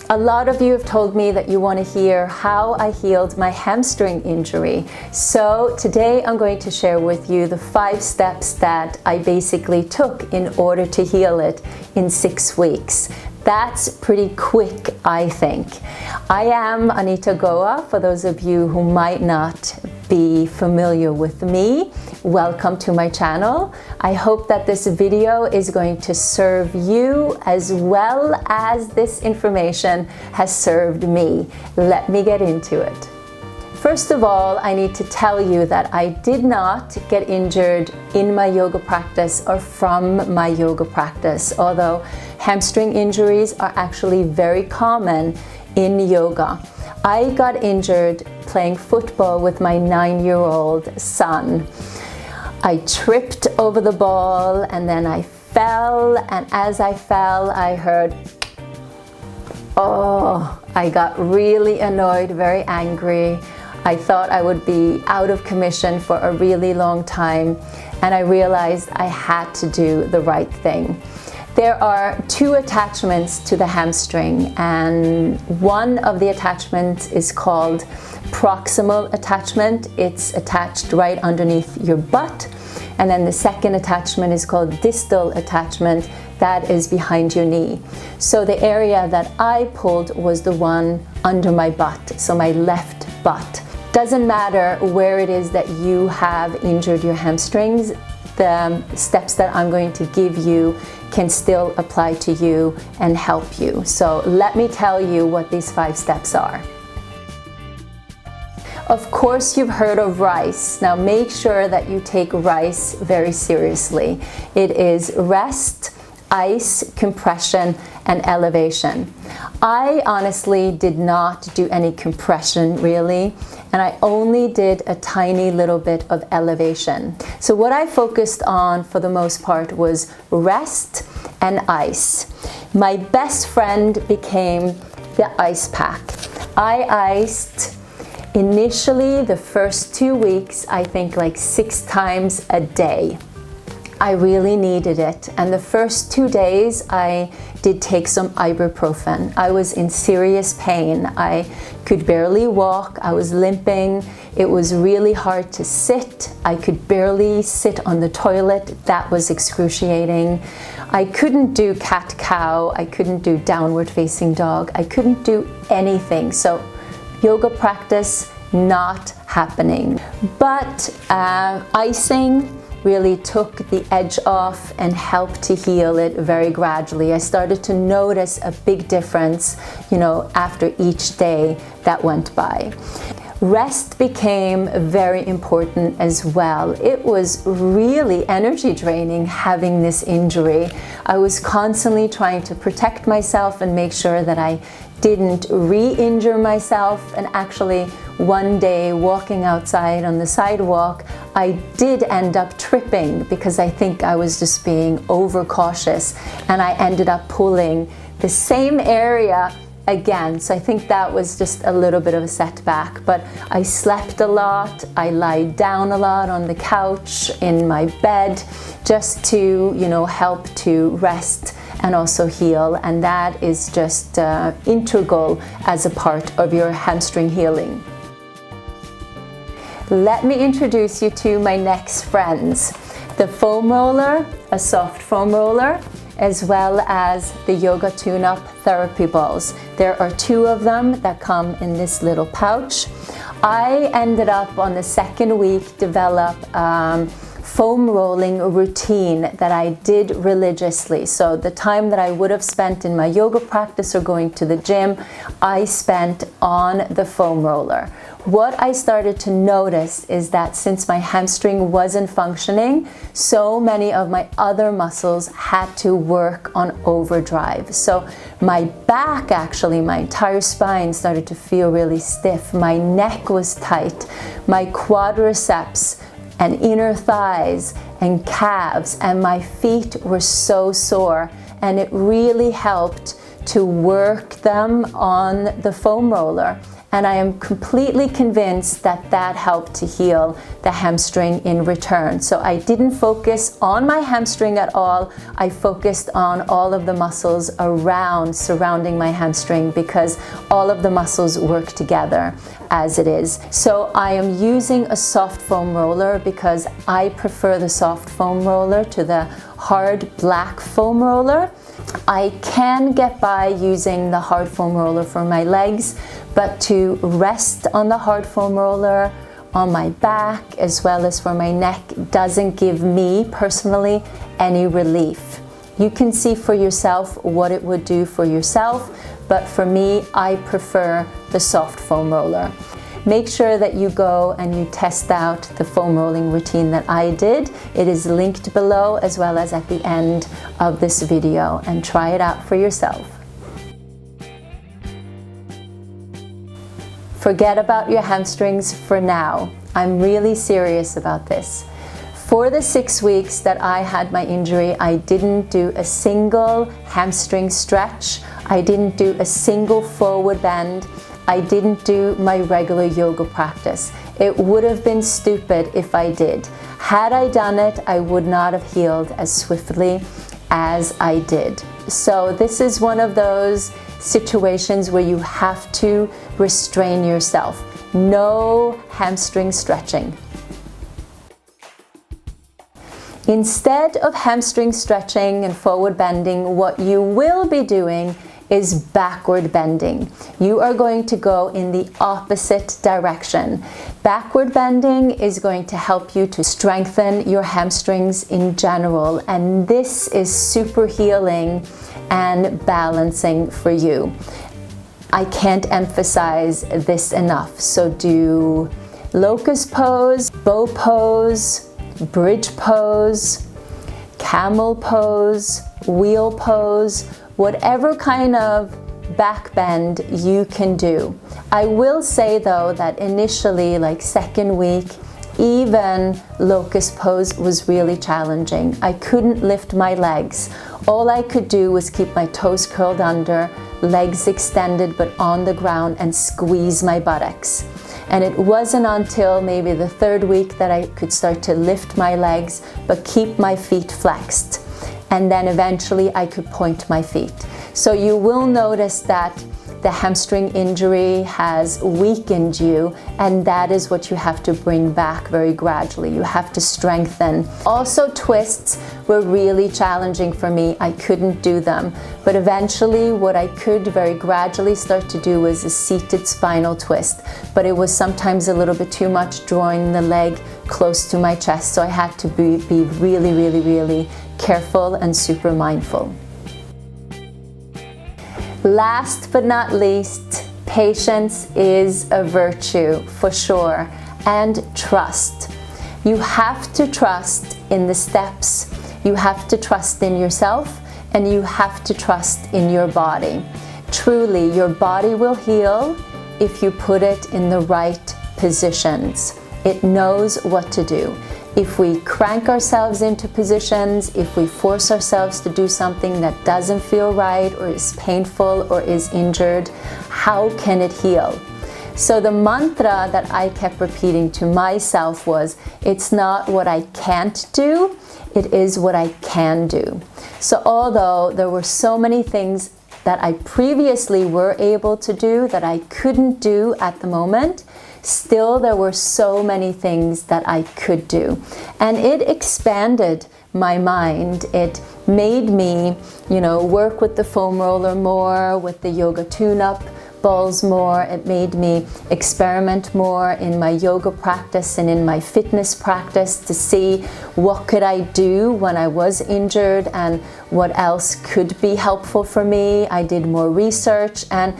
A lot of you have told me that you want to hear how I healed my hamstring injury. So today I'm going to share with you the 5 steps that I basically took in order to heal it in 6 weeks. That's pretty quick, I think. I am Anita for those of you who might not be familiar with me. Welcome to my channel. I hope that this video is going to serve you as well as this information has served me. Let me get into it. First of all, I need to tell you that I did not get injured in my yoga practice or from my yoga practice, although hamstring injuries are actually very common in yoga. I got injured playing football with my 9-year-old son. I tripped over the ball and then I fell, and as I fell I heard, oh, I got really annoyed, very angry. I thought I would be out of commission for a really long time, and I realized I had to do the right thing. There are 2 attachments to the hamstring, and one of the attachments is called proximal attachment. It's attached right underneath your butt. And then the second attachment is called distal attachment. That is behind your knee. So the area that I pulled was the one under my butt, so my left butt. Doesn't matter where it is that you have injured your hamstrings, the steps that I'm going to give you can still apply to you and help you. So let me tell you what these 5 steps are. Of course, you've heard of rice. Now make sure that you take rice very seriously. It is rest, ice, compression, and elevation. I honestly did not do any compression really, and I only did a tiny little bit of elevation. So what I focused on for the most part was rest and ice. My best friend became the ice pack. I iced initially the first 2 weeks, I think like 6 times a day. I really needed it, and the first 2 days I did take some ibuprofen. I was in serious pain. I could barely walk. I was limping. It was really hard to sit. I could barely sit on the toilet. That was excruciating. I couldn't do cat-cow. I couldn't do downward facing dog. I couldn't do anything. So yoga practice not happening. But icing really took the edge off and helped to heal it very gradually. I started to notice a big difference, after each day that went by. Rest became very important as well. It was really energy draining having this injury. I was constantly trying to protect myself and make sure that I didn't re-injure myself, and actually one day walking outside on the sidewalk I did end up tripping because I think I was just being overcautious, and I ended up pulling the same area again. So I think that was just a little bit of a setback, but I slept a lot. I lied down a lot on the couch in my bed just to, help to rest and also heal, and that is just integral as a part of your hamstring healing. Let me introduce you to my next friends. The foam roller, a soft foam roller, as well as the yoga tune-up therapy balls. There are 2 of them that come in this little pouch. I ended up on the 2nd week develop foam rolling routine that I did religiously. So the time that I would have spent in my yoga practice or going to the gym, I spent on the foam roller. What I started to notice is that since my hamstring wasn't functioning, so many of my other muscles had to work on overdrive. So my back, actually, my entire spine started to feel really stiff. My neck was tight. My quadriceps and inner thighs and calves and my feet were so sore, and it really helped to work them on the foam roller. And I am completely convinced that that helped to heal the hamstring in return. So I didn't focus on my hamstring at all. I focused on all of the muscles surrounding my hamstring, because all of the muscles work together as it is. So I am using a soft foam roller because I prefer the soft foam roller to the hard black foam roller. I can get by using the hard foam roller for my legs, but to rest on the hard foam roller on my back as well as for my neck doesn't give me personally any relief. You can see for yourself what it would do for yourself, but for me, I prefer the soft foam roller. Make sure that you go and you test out the foam rolling routine that I did. It is linked below as well as at the end of this video, and try it out for yourself. Forget about your hamstrings for now. I'm really serious about this. For the 6 weeks that I had my injury, I didn't do a single hamstring stretch. I didn't do a single forward bend. I didn't do my regular yoga practice. It would have been stupid if I did. Had I done it, I would not have healed as swiftly as I did. So this is one of those situations where you have to restrain yourself. No hamstring stretching. Instead of hamstring stretching and forward bending, what you will be doing is backward bending. You are going to go in the opposite direction. Backward bending is going to help you to strengthen your hamstrings in general, and this is super healing and balancing for you. I can't emphasize this enough. So do locust pose, bow pose, bridge pose, camel pose, wheel pose, whatever kind of back bend you can do. I will say though that initially, like second week, even locust pose was really challenging. I couldn't lift my legs. All I could do was keep my toes curled under, legs extended but on the ground, and squeeze my buttocks. And it wasn't until maybe the third week that I could start to lift my legs but keep my feet flexed. And then eventually I could point my feet. So you will notice that the hamstring injury has weakened you, and that is what you have to bring back very gradually. You have to strengthen. Also, twists were really challenging for me. I couldn't do them. But eventually what I could very gradually start to do was a seated spinal twist. But it was sometimes a little bit too much, drawing the leg close to my chest. So I had to be really, really, really careful and super mindful. Last but not least, patience is a virtue for sure, and trust. You have to trust in the steps, you have to trust in yourself, and you have to trust in your body. Truly, your body will heal if you put it in the right positions. It knows what to do. If we crank ourselves into positions, if we force ourselves to do something that doesn't feel right or is painful or is injured, how can it heal? So the mantra that I kept repeating to myself was, it's not what I can't do, it is what I can do. So although there were so many things that I previously were able to do that I couldn't do at the moment, still there were so many things that I could do. And it expanded my mind. It made me, work with the foam roller more, with the yoga tune-up balls more. It made me experiment more in my yoga practice and in my fitness practice to see what could I do when I was injured and what else could be helpful for me. I did more research, and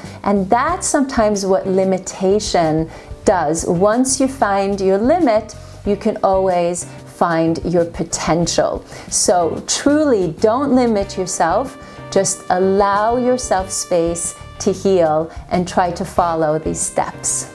that's sometimes what limitation does. Once you find your limit, you can always find your potential. So truly don't limit yourself, just allow yourself space to heal and try to follow these steps.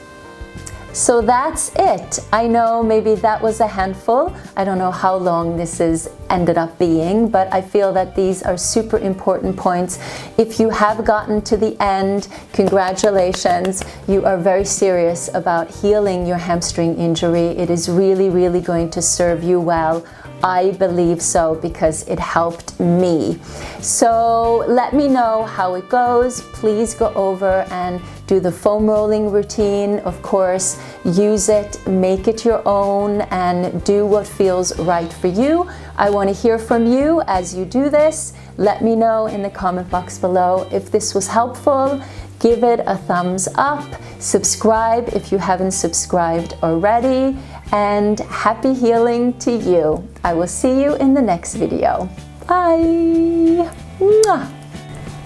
So that's it. I know maybe that was a handful. I don't know how long this is ended up being, but I feel that these are super important points. If you have gotten to the end, congratulations. You are very serious about healing your hamstring injury. It is really, really going to serve you well. I believe so because it helped me. So let me know how it goes. Please go over and do the foam rolling routine. Of course, use it, make it your own, and do what feels right for you. I want to hear from you as you do this. Let me know in the comment box below if this was helpful. Give it a thumbs up. Subscribe if you haven't subscribed already. And happy healing to you. I will see you in the next video. Bye. Mwah.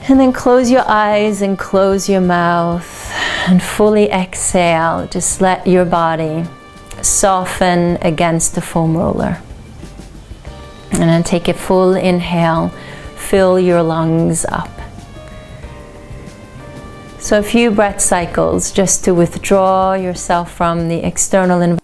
And then close your eyes and close your mouth and fully exhale. Just let your body soften against the foam roller. And then take a full inhale. Fill your lungs up. So a few breath cycles just to withdraw yourself from the external environment.